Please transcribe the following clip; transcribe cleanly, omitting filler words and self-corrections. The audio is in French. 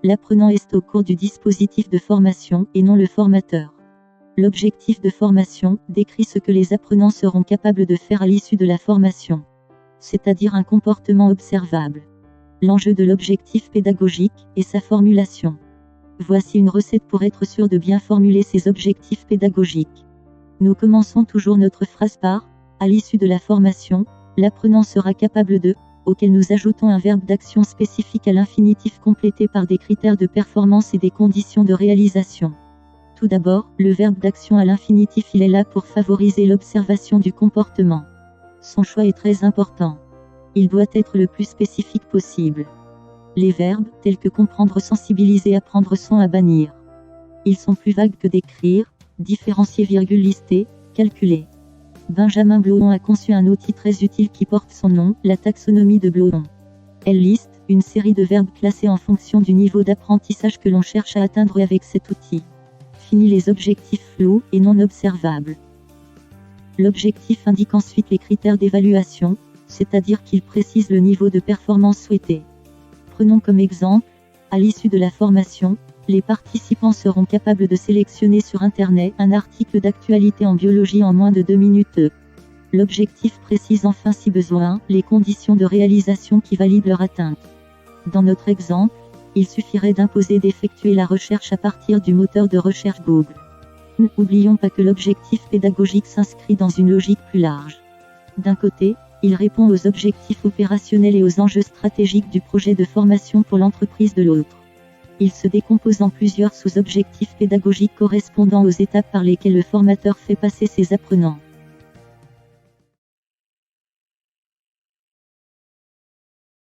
L'apprenant est au cours du dispositif de formation et non le formateur. L'objectif de formation décrit ce que les apprenants seront capables de faire à l'issue de la formation, c'est-à-dire un comportement observable. L'enjeu de l'objectif pédagogique est sa formulation. Voici une recette pour être sûr de bien formuler ses objectifs pédagogiques. Nous commençons toujours notre phrase par « à l'issue de la formation, l'apprenant sera capable de », auquel nous ajoutons un verbe d'action spécifique à l'infinitif complété par des critères de performance et des conditions de réalisation. Tout d'abord, le verbe d'action à l'infinitif il est là pour favoriser l'observation du comportement. Son choix est très important. Il doit être le plus spécifique possible. Les verbes, tels que comprendre, sensibiliser, apprendre sont à bannir. Ils sont plus vagues que décrire, différencier, lister, calculer. Benjamin Bloom a conçu un outil très utile qui porte son nom, la taxonomie de Bloom. Elle liste une série de verbes classés en fonction du niveau d'apprentissage que l'on cherche à atteindre avec cet outil. Fini les objectifs flous et non observables. L'objectif indique ensuite les critères d'évaluation, c'est-à-dire qu'il précise le niveau de performance souhaité. Prenons comme exemple, à l'issue de la formation, les participants seront capables de sélectionner sur Internet un article d'actualité en biologie en moins de 2 minutes. L'objectif précise enfin si besoin, les conditions de réalisation qui valident leur atteinte. Dans notre exemple, il suffirait d'imposer d'effectuer la recherche à partir du moteur de recherche Google. N'oublions pas que l'objectif pédagogique s'inscrit dans une logique plus large. D'un côté, il répond aux objectifs opérationnels et aux enjeux stratégiques du projet de formation pour l'entreprise de l'autre. Il se décompose en plusieurs sous-objectifs pédagogiques correspondant aux étapes par lesquelles le formateur fait passer ses apprenants.